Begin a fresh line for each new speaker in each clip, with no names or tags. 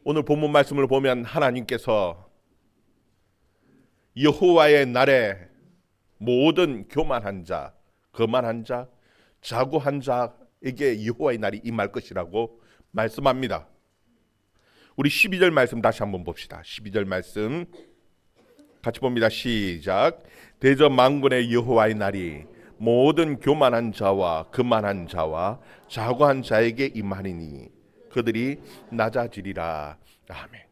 오늘 본문 말씀을 보면 하나님께서 여호와의 날에 모든 교만한 자, 거만한 자, 자고한 자에게 여호와의 날이 임할 것이라고 말씀합니다. 우리 12절 말씀 다시 한번 봅시다. 12절 말씀 같이 봅니다. 시작. 대저 만군의 여호와의 날이 모든 교만한 자와 거만한 자와 자고한 자에게 임하리니 그들이 낮아지리라. 아멘.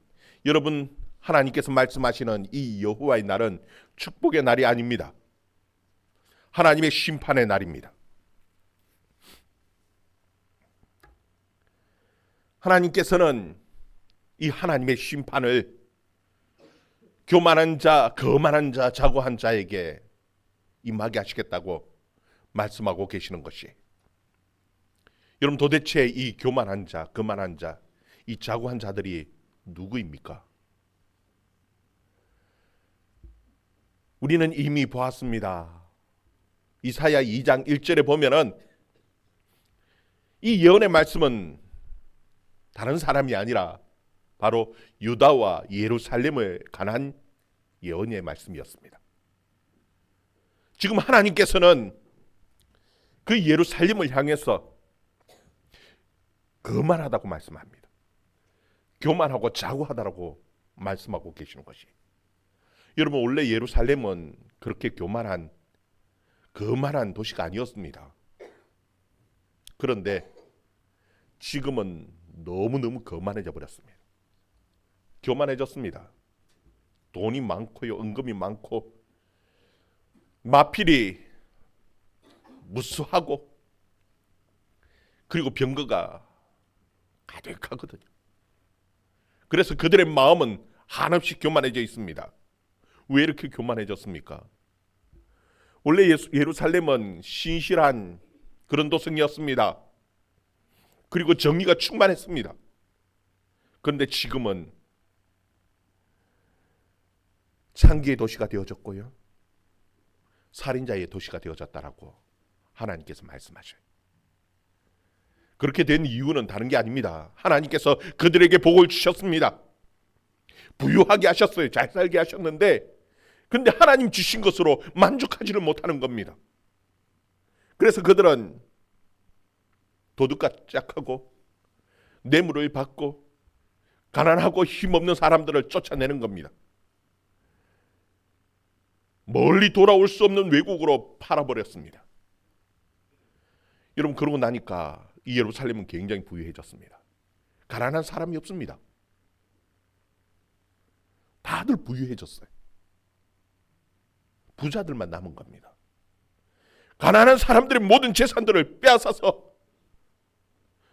여러분, 하나님께서 말씀하시는 이 여호와의 날은 축복의 날이 아닙니다. 하나님의 심판의 날입니다. 하나님께서는 이 하나님의 심판을 교만한 자, 거만한 자, 자고한 자에게 임하게 하시겠다고 말씀하고 계시는 것이, 여러분, 도대체 이 교만한 자, 거만한 자, 이 자고한 자들이 누구입니까? 우리는 이미 보았습니다. 이사야 2장 1절에 보면은 이 예언의 말씀은 다른 사람이 아니라 바로 유다와 예루살렘에 관한 예언의 말씀이었습니다. 지금 하나님께서는 그 예루살렘을 향해서 거만하다고 말씀합니다. 교만하고 자고하다라고 말씀하고 계시는 것이, 여러분, 원래 예루살렘은 그렇게 교만한 거만한 도시가 아니었습니다. 그런데 지금은 너무너무 거만해져 버렸습니다. 교만해졌습니다. 돈이 많고요, 은금이 많고, 마필이 무수하고, 그리고 병거가 가득하거든요. 그래서 그들의 마음은 한없이 교만해져 있습니다. 왜 이렇게 교만해졌습니까? 원래 예루살렘은 신실한 그런 도성이었습니다. 그리고 정의가 충만했습니다. 그런데 지금은 창기의 도시가 되어졌고요, 살인자의 도시가 되어졌다라고 하나님께서 말씀하셔요. 그렇게 된 이유는 다른 게 아닙니다. 하나님께서 그들에게 복을 주셨습니다. 부유하게 하셨어요. 잘 살게 하셨는데, 근데 하나님 주신 것으로 만족하지를 못하는 겁니다. 그래서 그들은 도둑같짝하고 뇌물을 받고 가난하고 힘없는 사람들을 쫓아내는 겁니다. 멀리 돌아올 수 없는 외국으로 팔아버렸습니다. 여러분, 그러고 나니까 이 예루살렘은 굉장히 부유해졌습니다. 가난한 사람이 없습니다. 다들 부유해졌어요. 부자들만 남은 겁니다. 가난한 사람들의 모든 재산들을 빼앗아서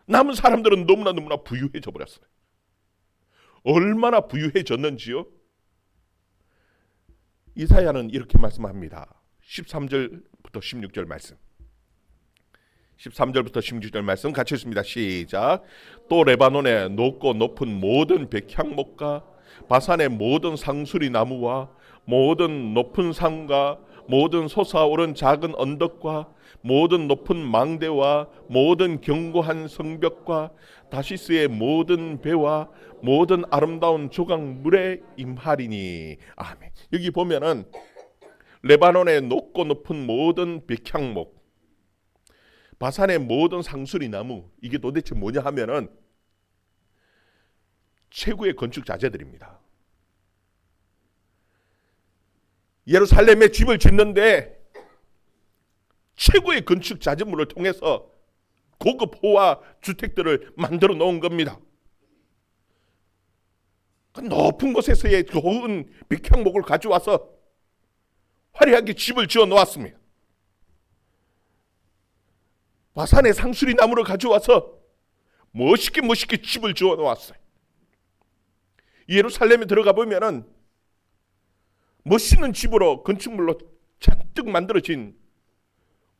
남은 사람들은 너무나 부유해져 버렸어요. 얼마나 부유해졌는지요? 이사야는 이렇게 말씀합니다. 13절부터 16절 말씀. 13절부터 16절 말씀 같이 읽습니다. 시작. 또 레바논의 높고 높은 모든 백향목과 바산의 모든 상수리 나무와 모든 높은 산과 모든 솟아오른 작은 언덕과 모든 높은 망대와 모든 견고한 성벽과 다시스의 모든 배와 모든 아름다운 조각물에 임하리니. 아멘. 여기 보면은 레바논의 높고 높은 모든 백향목, 바산의 모든 상수리 나무, 이게 도대체 뭐냐 하면은 최고의 건축 자재들입니다. 예루살렘에 집을 짓는데 최고의 건축 자재물을 통해서 고급 호화 주택들을 만들어 놓은 겁니다. 그 높은 곳에서의 좋은 백향목을 가져와서 화려하게 집을 지어 놓았습니다. 바산의 상수리 나무를 가져와서 멋있게 집을 지어 놓았어요. 예루살렘에 들어가 보면은 멋있는 집으로, 건축물로 잔뜩 만들어진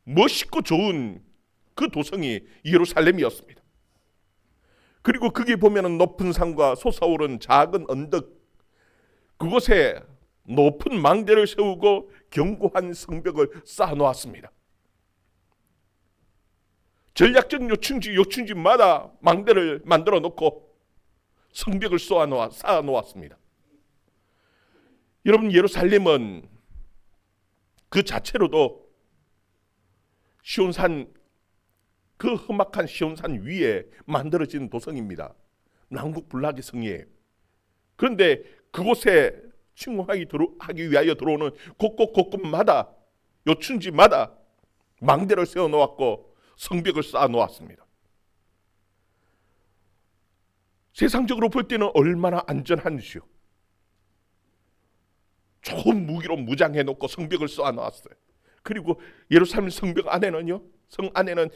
멋있고 좋은 그 도성이 예루살렘이었습니다. 그리고 거기 보면은 높은 산과 솟아오른 작은 언덕, 그곳에 높은 망대를 세우고 견고한 성벽을 쌓아 놓았습니다. 전략적 요충지마다 망대를 만들어 놓고 성벽을 쌓아 놓았습니다. 여러분, 예루살렘은 그 자체로도 시온산, 그 험악한 시온산 위에 만들어진 도성입니다. 남국불락의 성이에요. 그런데 그곳에 침공하기 위하여 들어오는 곳곳마다, 요춘지마다 망대를 세워 놓았고 성벽을 쌓아 놓았습니다. 세상적으로 볼 때는 얼마나 안전한지요. 좋은 무기로 무장해 놓고 성벽을 쌓아 놓았어요. 그리고 예루살렘 성벽 안에는요, 성 안에는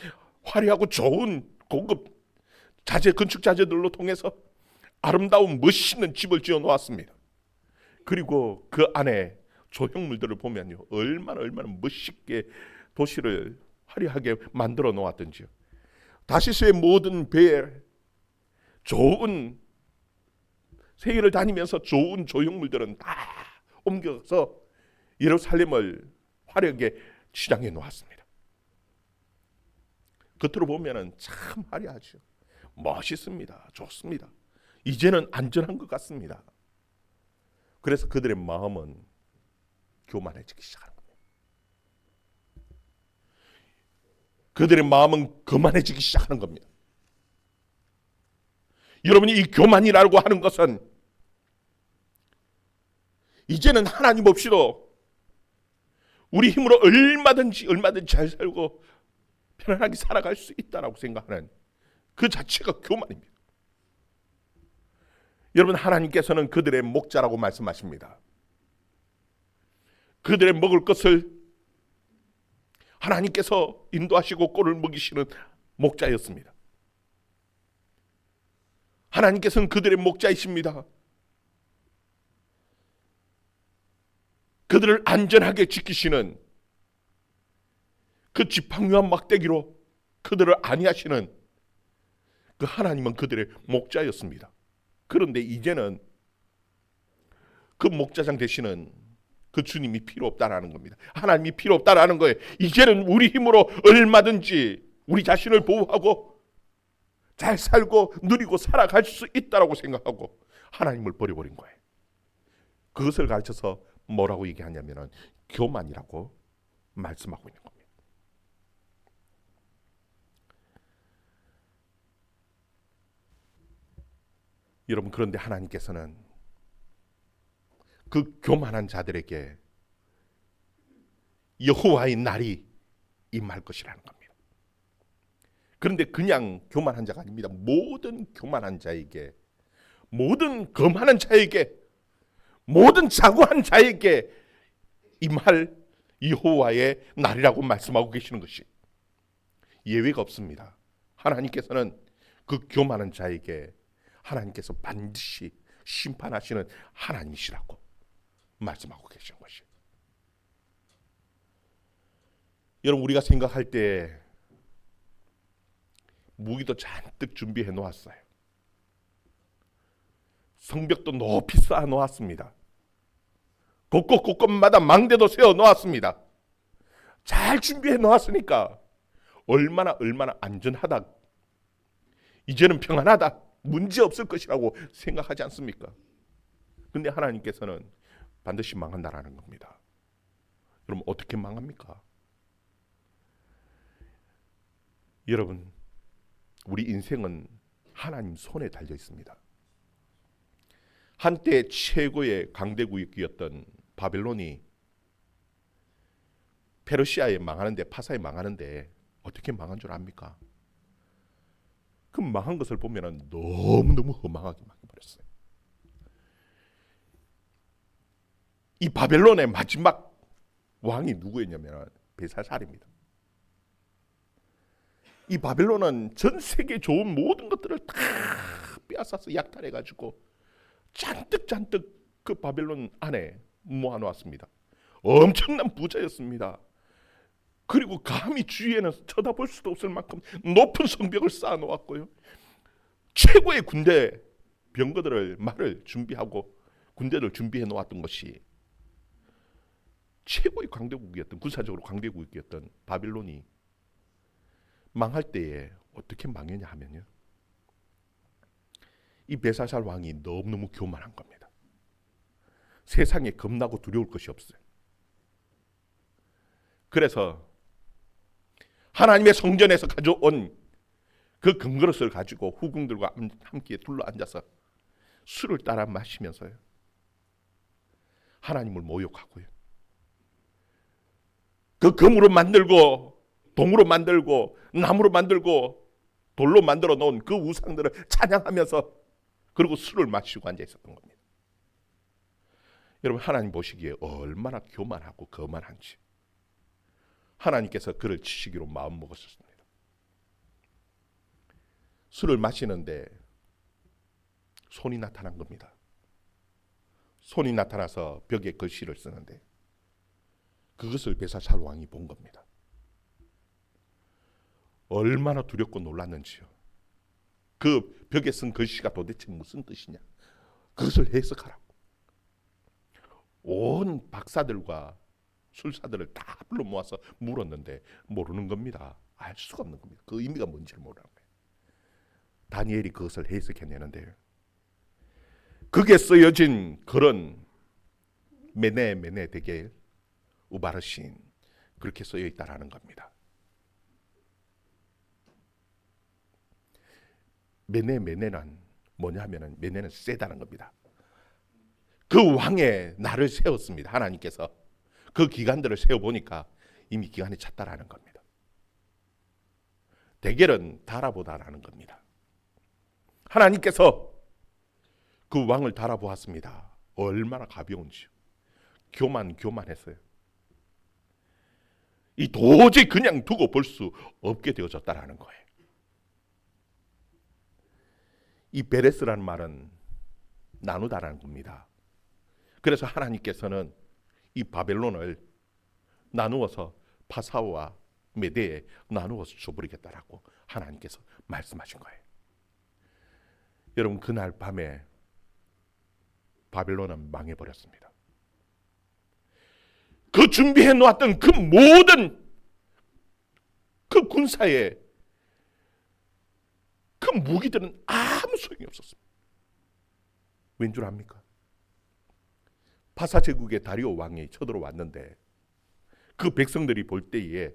화려하고 좋은 고급 건축 자재들로 통해서 아름다운 멋있는 집을 지어 놓았습니다. 그리고 그 안에 조형물들을 보면요, 얼마나 멋있게 도시를 화려하게 만들어 놓았던지요. 다시스의 모든 배에 좋은, 세계를 다니면서 좋은 조형물들은 다 옮겨서 예루살렘을 화려하게 치장해 놓았습니다. 겉으로 보면은 참 화려하죠. 멋있습니다. 좋습니다. 이제는 안전한 것 같습니다. 그래서 그들의 마음은 교만해지기 시작하는 겁니다. 그들의 마음은 거만해지기 시작하는 겁니다. 여러분이 이 교만이라고 하는 것은 이제는 하나님 없이도 우리 힘으로 얼마든지 잘 살고 편안하게 살아갈 수 있다라고 생각하는 그 자체가 교만입니다. 여러분, 하나님께서는 그들의 목자라고 말씀하십니다. 그들의 먹을 것을 하나님께서 인도하시고 꼴을 먹이시는 목자였습니다. 하나님께서는 그들의 목자이십니다. 그들을 안전하게 지키시는 그 지팡이와 막대기로 그들을 안위하시는 그 하나님은 그들의 목자였습니다. 그런데 이제는 그 목자장 되시는 그 주님이 필요 없다라는 겁니다. 하나님이 필요 없다라는 거예요. 이제는 우리 힘으로 얼마든지 우리 자신을 보호하고 잘 살고 누리고 살아갈 수 있다라고 생각하고 하나님을 버려버린 거예요. 그것을 가르쳐서 뭐라고 얘기하냐면은 교만이라고 말씀하고 있는 겁니다. 여러분, 그런데 하나님께서는 그 교만한 자들에게 여호와의 날이 임할 것이라는 겁니다. 그런데 그냥 교만한 자가 아닙니다. 모든 교만한 자에게, 모든 거만한 자에게, 모든 자고한 자에게 임할 여호와의 날이라고 말씀하고 계시는 것이 예외가 없습니다. 하나님께서는 그 교만한 자에게 하나님께서 반드시 심판하시는 하나님이시라고 말씀하고 계신 것이에요. 여러분, 우리가 생각할 때 무기도 잔뜩 준비해 놓았어요. 성벽도 높이 쌓아 놓았습니다. 곳곳마다 망대도 세워 놓았습니다. 잘 준비해 놓았으니까 얼마나 안전하다, 이제는 평안하다, 문제 없을 것이라고 생각하지 않습니까? 근데 하나님께서는 반드시 망한다라는 겁니다. 그럼 어떻게 망합니까? 여러분, 우리 인생은 하나님 손에 달려 있습니다. 한때 최고의 강대국이었던 바벨론이 페르시아에 망하는데, 파사에 망하는데 어떻게 망한 줄 압니까? 그 망한 것을 보면 너무너무 허망하게 망해버렸어요. 이 바벨론의 마지막 왕이 누구였냐면 벨사살입니다. 이 바벨론은 전 세계 좋은 모든 것들을 다 빼앗아서 약탈해가지고 잔뜩 그 바벨론 안에 모아놓았습니다. 엄청난 부자였습니다. 그리고 감히 주위에는 쳐다볼 수도 없을 만큼 높은 성벽을 쌓아놓았고요. 최고의 군대 병거들을 말을 준비하고 군대를 준비해 놓았던 것이 최고의 강대국이었던, 군사적으로 강대국이었던 바빌론이 망할 때에 어떻게 망했냐 하면요, 이 벨사살 왕이 너무너무 교만한 겁니다. 세상에 겁나고 두려울 것이 없어요. 그래서 하나님의 성전에서 가져온 그 금그릇을 가지고 후궁들과 함께 둘러앉아서 술을 따라 마시면서요, 하나님을 모욕하고요, 그 금으로 만들고 동으로 만들고 나무로 만들고 돌로 만들어 놓은 그 우상들을 찬양하면서 그리고 술을 마시고 앉아 있었던 겁니다. 여러분, 하나님 보시기에 얼마나 교만하고 거만한지 하나님께서 그를 치시기로 마음먹었습니다. 술을 마시는데 손이 나타난 겁니다. 손이 나타나서 벽에 글씨를 쓰는데 그것을 벨사살 왕이 본 겁니다. 얼마나 두렵고 놀랐는지요. 그 벽에 쓴 글씨가 도대체 무슨 뜻이냐, 그것을 해석하라고 온 박사들과 술사들을 다 불러 모아서 물었는데 모르는 겁니다. 알 수가 없는 겁니다. 그 의미가 뭔지를 모르는 거예요. 다니엘이 그것을 해석해내는데 그게 쓰여진 글은 메네 데겔 우바르신, 그렇게 쓰여 있다라는 겁니다. 메네는 뭐냐 하면은, 메네는 세다는 겁니다. 그 왕의 날을 세웠습니다. 하나님께서 그 기간들을 세워보니까 이미 기간이 찼다라는 겁니다. 데겔은 달아보다라는 겁니다. 하나님께서 그 왕을 달아보았습니다. 얼마나 가벼운지요. 교만했어요. 이 도저히 그냥 두고 볼 수 없게 되어졌다라는 거예요. 이 베레스라는 말은 나누다라는 겁니다. 그래서 하나님께서는 이 바벨론을 나누어서 파사와 메대에 나누어서 줘버리겠다라고 하나님께서 말씀하신 거예요. 여러분, 그날 밤에 바벨론은 망해버렸습니다. 그 준비해 놓았던 그 모든 그 군사의 그 무기들은 아무 소용이 없었습니다. 왠 줄 압니까? 파사 제국의 다리오 왕이 쳐들어왔는데 그 백성들이 볼 때에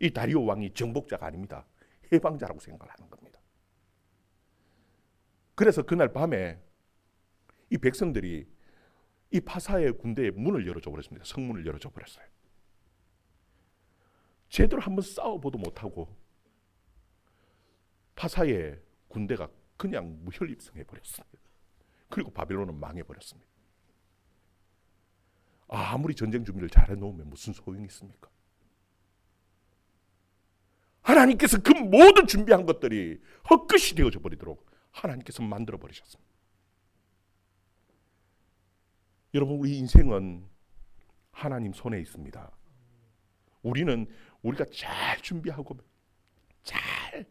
이 다리오 왕이 정복자가 아닙니다. 해방자라고 생각을 하는 겁니다. 그래서 그날 밤에 이 백성들이 이 파사의 군대의 문을 열어줘 버렸습니다. 성문을 열어줘 버렸어요. 제대로 한번 싸워보도 못하고 파사의 군대가 그냥 무혈입성해 버렸습니다. 그리고 바벨론은 망해버렸습니다. 아무리 전쟁 준비를 잘해 놓으면 무슨 소용이 있습니까? 하나님께서 그 모든 준비한 것들이 헛것이 되어져 버리도록 하나님께서 만들어 버리셨습니다. 여러분, 우리 인생은 하나님 손에 있습니다. 우리가 잘 준비하고 잘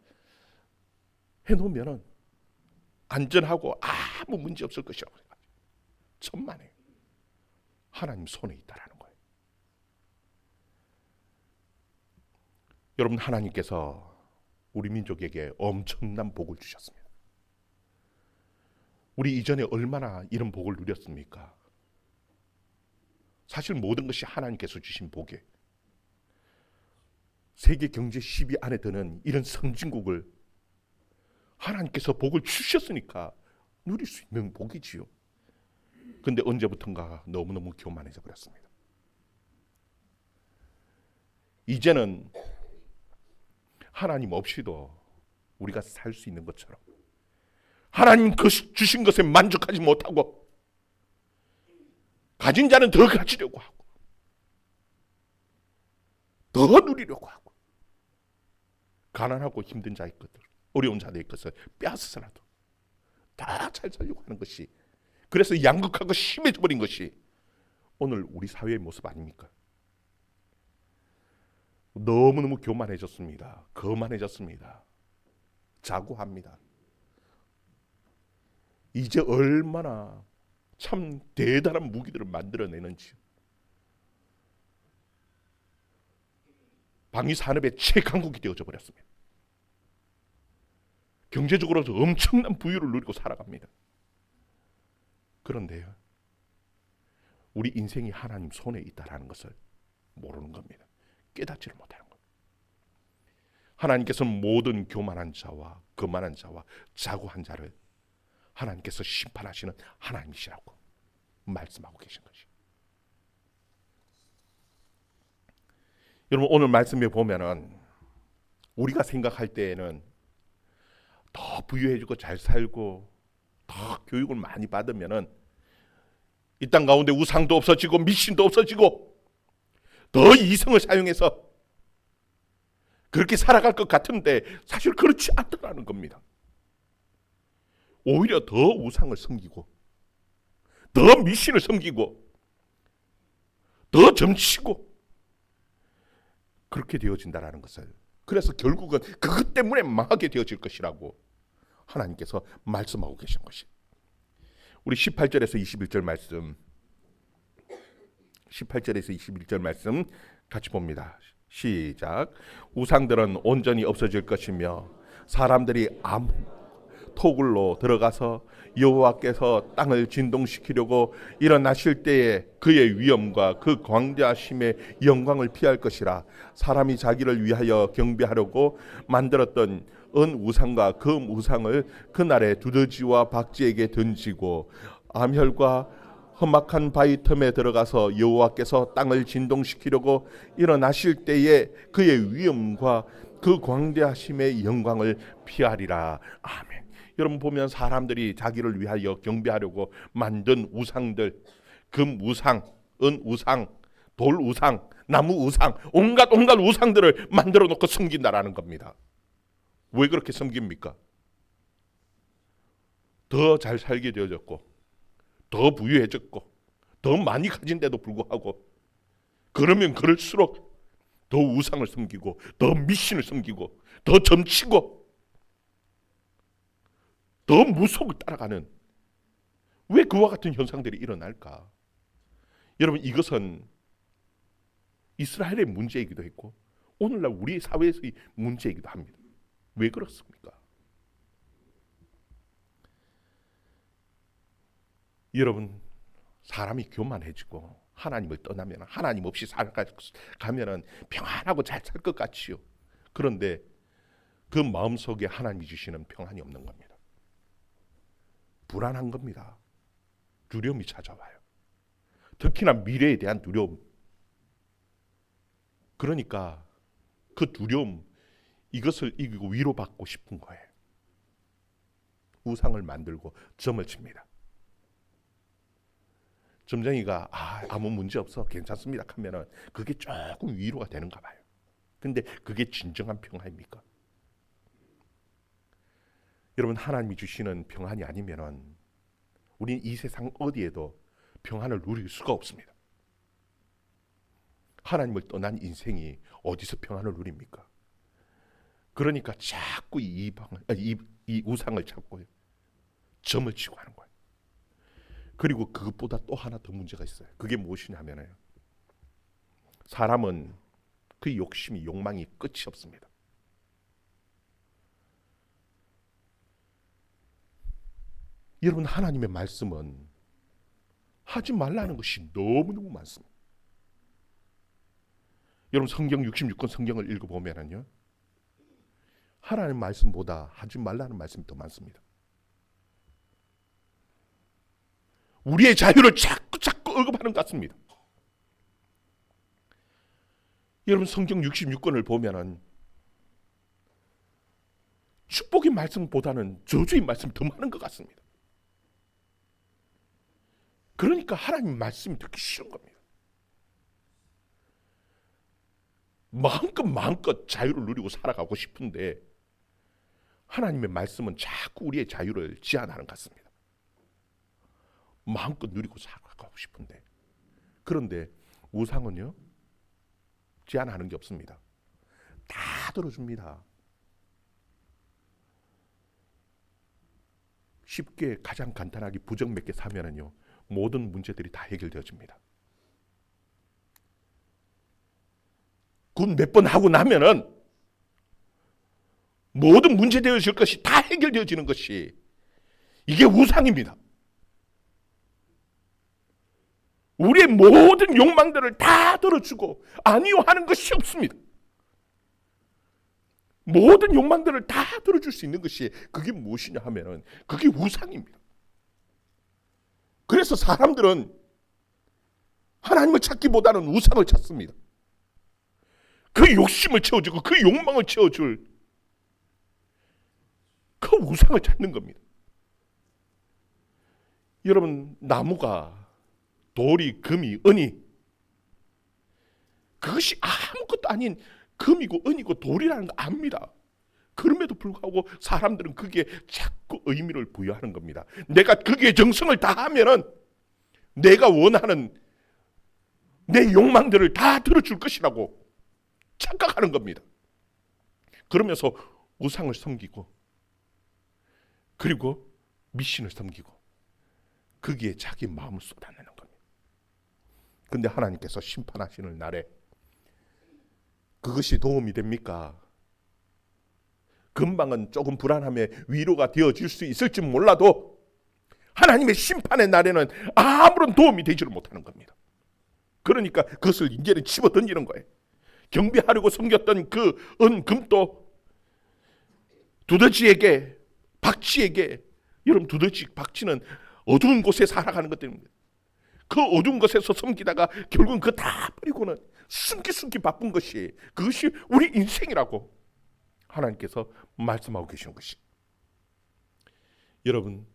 해놓으면 안전하고 아무 문제 없을 것이라고 생각해요. 천만에 하나님 손에 있다라는 거예요. 여러분, 하나님께서 우리 민족에게 엄청난 복을 주셨습니다. 우리 이전에 얼마나 이런 복을 누렸습니까? 사실 모든 것이 하나님께서 주신 복이에요. 세계 경제 10위 안에 드는 이런 선진국을 하나님께서 복을 주셨으니까 누릴 수 있는 복이지요. 근데 언제부턴가 너무너무 교만해져 버렸습니다. 이제는 하나님 없이도 우리가 살 수 있는 것처럼 하나님 주신 것에 만족하지 못하고 가진 자는 더 가지려고 하고 더 누리려고 하고 가난하고 힘든 자의 것들, 어려운 자들의 것을 빼앗아서라도 다 잘 살려고 하는 것이, 그래서 양극화가 심해져 버린 것이 오늘 우리 사회의 모습 아닙니까? 너무너무 교만해졌습니다. 거만해졌습니다. 자고합니다. 이제 얼마나 참 대단한 무기들을 만들어내는지, 방위 산업의 최강국이 되어져 버렸습니다. 경제적으로도 엄청난 부유를 누리고 살아갑니다. 그런데요, 우리 인생이 하나님 손에 있다라는 것을 모르는 겁니다. 깨닫지를 못하는 겁니다. 하나님께서는 모든 교만한 자와 거만한 자와 자고한 자를 하나님께서 심판하시는 하나님이시라고 말씀하고 계신 것이죠. 여러분, 오늘 말씀에 보면은 우리가 생각할 때에는 더 부유해지고 잘 살고 더 교육을 많이 받으면은 이 땅 가운데 우상도 없어지고 미신도 없어지고 더 이성을 사용해서 그렇게 살아갈 것 같은데 사실 그렇지 않다라는 겁니다. 오히려 더 우상을 섬기고 더 미신을 섬기고 더 점치고 그렇게 되어진다라는 것을, 그래서 결국은 그것 때문에 망하게 되어질 것이라고 하나님께서 말씀하고 계신 것이. 우리 18절에서 21절 말씀, 18절에서 21절 말씀 같이 봅니다. 시작. 우상들은 온전히 없어질 것이며 사람들이 토굴로 들어가서 여호와께서 땅을 진동시키려고 일어나실 때에 그의 위엄과 그 광대하심의 영광을 피할 것이라. 사람이 자기를 위하여 경배하려고 만들었던 은 우상과 금 우상을 그날에 두더지와 박쥐에게 던지고 암혈과 험악한 바위 틈에 들어가서 여호와께서 땅을 진동시키려고 일어나실 때에 그의 위엄과 그 광대하심의 영광을 피하리라. 아멘. 여러분 보면 사람들이 자기를 위하여 경배하려고 만든 우상들, 금 우상, 은 우상, 돌 우상, 나무 우상, 온갖 우상들을 만들어 놓고 섬긴다라는 겁니다. 왜 그렇게 섬깁니까? 더 잘 살게 되어졌고 더 부유해졌고 더 많이 가진데도 불구하고 그러면 그럴수록 더 우상을 섬기고 더 미신을 섬기고 더 점치고 더 무속을 따라가는, 왜 그와 같은 현상들이 일어날까? 여러분, 이것은 이스라엘의 문제이기도 했고 오늘날 우리 사회에서의 문제이기도 합니다. 왜 그렇습니까? 여러분, 사람이 교만해지고 하나님을 떠나면, 하나님 없이 살아가면 평안하고 잘 살 것 같지요. 그런데 그 마음속에 하나님이 주시는 평안이 없는 겁니다. 불안한 겁니다. 두려움이 찾아와요. 특히나 미래에 대한 두려움. 그러니까 그 두려움, 이것을 이기고 위로받고 싶은 거예요. 우상을 만들고 점을 칩니다. 점쟁이가 아무 문제 없어, 괜찮습니다 하면은 그게 조금 위로가 되는가 봐요. 근데 그게 진정한 평화입니까? 여러분, 하나님이 주시는 평안이 아니면은 우리는 이 세상 어디에도 평안을 누릴 수가 없습니다. 하나님을 떠난 인생이 어디서 평안을 누립니까? 그러니까 자꾸 이 우상을 찾고 점을 치고 하는 거예요. 그리고 그것보다 또 하나 더 문제가 있어요. 그게 무엇이냐면요, 사람은 그 욕망이 끝이 없습니다. 여러분, 하나님의 말씀은 하지 말라는 것이 너무너무 많습니다. 여러분, 성경 66권 성경을 읽어보면요, 하나님 말씀보다 하지 말라는 말씀이 더 많습니다. 우리의 자유를 자꾸 억압하는 것 같습니다. 여러분, 성경 66권을 보면은 축복의 말씀보다는 저주의 말씀이 더 많은 것 같습니다. 그러니까 하나님 말씀이 듣기 싫은 겁니다. 마음껏 자유를 누리고 살아가고 싶은데 하나님의 말씀은 자꾸 우리의 자유를 제한하는 것 같습니다. 마음껏 누리고 살아가고 싶은데, 그런데 우상은요, 제한하는 게 없습니다. 다 들어줍니다. 쉽게, 가장 간단하게 부적 몇 개 사면은요, 모든 문제들이 다 해결되어집니다. 굿 몇 번 하고 나면은 모든 문제되어질 것이 다 해결되어지는 것이 이게 우상입니다. 우리의 모든 욕망들을 다 들어주고 아니요 하는 것이 없습니다. 모든 욕망들을 다 들어줄 수 있는 것이 그게 무엇이냐 하면은 그게 우상입니다. 그래서 사람들은 하나님을 찾기보다는 우상을 찾습니다. 그 욕심을 채워주고 그 욕망을 채워줄 그 우상을 찾는 겁니다. 여러분, 나무가 돌이, 금이, 은이 그것이 아무것도 아닌 금이고 은이고 돌이라는 거 압니다. 그럼에도 불구하고 사람들은 그게 자꾸 의미를 부여하는 겁니다. 내가 그게 정성을 다하면은 내가 원하는 내 욕망들을 다 들어줄 것이라고 착각하는 겁니다. 그러면서 우상을 섬기고 그리고 미신을 섬기고 거기에 자기 마음을 쏟아내는 겁니다. 근데 하나님께서 심판하시는 날에 그것이 도움이 됩니까? 금방은 조금 불안함에 위로가 되어질 수 있을지 몰라도 하나님의 심판의 날에는 아무런 도움이 되지를 못하는 겁니다. 그러니까 그것을 이제는 집어 던지는 거예요. 경배하려고 섬겼던 그 금도 두더지에게, 박쥐에게, 여러분 두더지, 박쥐는 어두운 곳에 살아가는 것 때문에 그 어두운 곳에서 섬기다가 결국은 그거 다 버리고는 숨기 바쁜 것이 그것이 우리 인생이라고 하나님께서 말씀하고 계시는 것이. 여러분,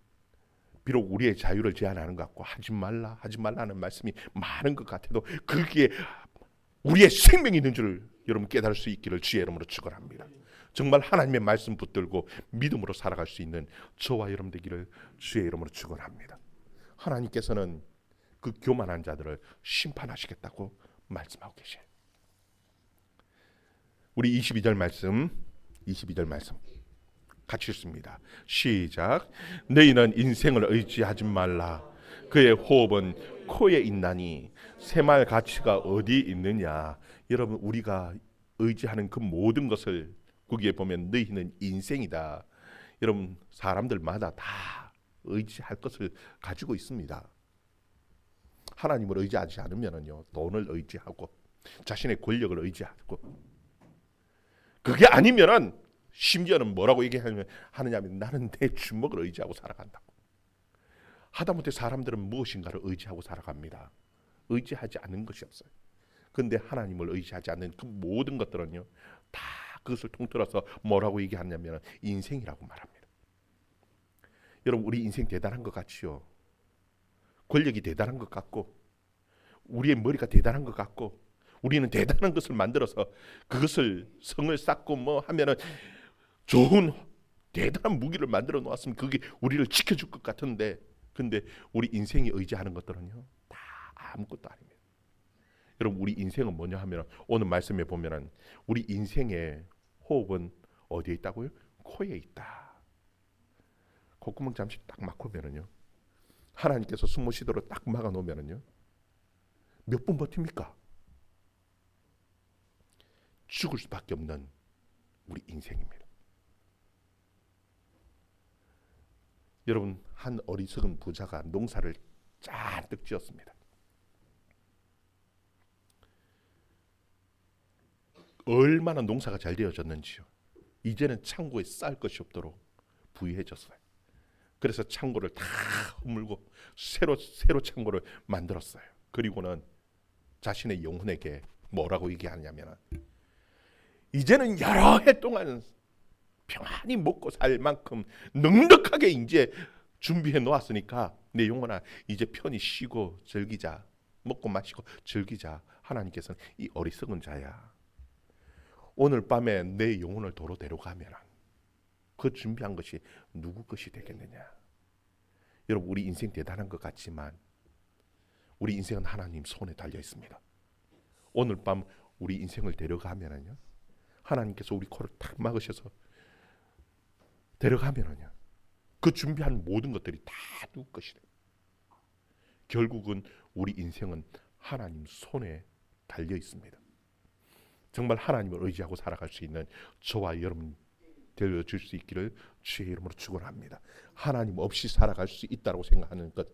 비록 우리의 자유를 제한하는 것 같고 하지 말라는 말씀이 많은 것 같아도 그게 우리의 생명이 있는 줄을 여러분 깨달을 수 있기를 주의 이름으로 축원합니다. 정말 하나님의 말씀 붙들고 믿음으로 살아갈 수 있는 저와 여러분 되기를 주의 이름으로 축원합니다. 하나님께서는 그 교만한 자들을 심판하시겠다고 말씀하고 계셔요. 우리 22절 말씀 같이 읽습니다. 시작. 너희는 인생을 의지하지 말라. 그의 호흡은 코에 있나니 새말 가치가 어디 있느냐. 여러분, 우리가 의지하는 그 모든 것을 거기에 보면 너희는 인생이다. 여러분, 사람들마다 다 의지할 것을 가지고 있습니다. 하나님을 의지하지 않으면요, 돈을 의지하고 자신의 권력을 의지하고, 그게 아니면은 심지어는 뭐라고 얘기하느냐면 나는 내 주먹을 의지하고 살아간다고. 하다못해 사람들은 무엇인가를 의지하고 살아갑니다. 의지하지 않는 것이 없어요. 그런데 하나님을 의지하지 않는 그 모든 것들은요, 다 그것을 통틀어서 뭐라고 얘기하냐면 인생이라고 말합니다. 여러분, 우리 인생 대단한 것 같지요? 권력이 대단한 것 같고 우리의 머리가 대단한 것 같고 우리는 대단한 것을 만들어서 그것을 성을 쌓고 뭐 하면은 좋은 대단한 무기를 만들어 놓았으면 그게 우리를 지켜줄 것 같은데, 근데 우리 인생이 의지하는 것들은요 다 아무것도 아닙니다. 여러분, 우리 인생은 뭐냐 하면 오늘 말씀에 보면은 우리 인생의 호흡은 어디에 있다고요? 코에 있다. 콧구멍 잠시 딱 막으면은요, 하나님께서 숨 못 쉬도록 딱 막아 놓으면은요 몇 분 버팁니까? 죽을 수밖에 없는 우리 인생입니다. 여러분, 한 어리석은 부자가 농사를 잔뜩 지었습니다. 얼마나 농사가 잘 되어졌는지요. 이제는 창고에 쌀 것이 없도록 부유해졌어요. 그래서 창고를 다 허물고 새로 창고를 만들었어요. 그리고는 자신의 영혼에게 뭐라고 얘기하냐면 이제는 여러 해 동안 평안히 먹고 살 만큼 넉넉하게 이제 준비해 놓았으니까 내 영혼아 이제 편히 쉬고 즐기자. 먹고 마시고 즐기자. 하나님께서는 이 어리석은 자야, 오늘 밤에 내 영혼을 도로 데려가면 그 준비한 것이 누구 것이 되겠느냐. 여러분, 우리 인생 대단한 것 같지만 우리 인생은 하나님 손에 달려 있습니다. 오늘 밤 우리 인생을 데려가면은요, 하나님께서 우리 코를 탁 막으셔서 데려가면은요, 그 준비한 모든 것들이 다 누구 것이 돼요. 결국은 우리 인생은 하나님 손에 달려 있습니다. 정말 하나님을 의지하고 살아갈 수 있는 저와 여러분 되어질 수 있기를 주의 이름으로 축원합니다. 하나님 없이 살아갈 수 있다고 생각하는 것,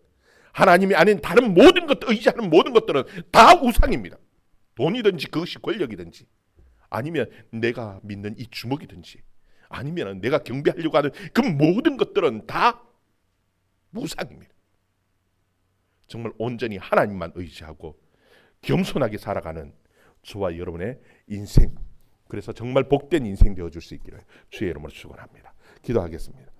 하나님이 아닌 다른 모든 것, 의지하는 모든 것들은 다 우상입니다. 돈이든지 그것이 권력이든지, 아니면 내가 믿는 이 주먹이든지, 아니면 내가 경배하려고 하는 그 모든 것들은 다 우상입니다. 정말 온전히 하나님만 의지하고 겸손하게 살아가는 저와 여러분의 인생, 그래서 정말 복된 인생 되어줄 수 있기를 주의 이름으로 축원합니다. 기도하겠습니다.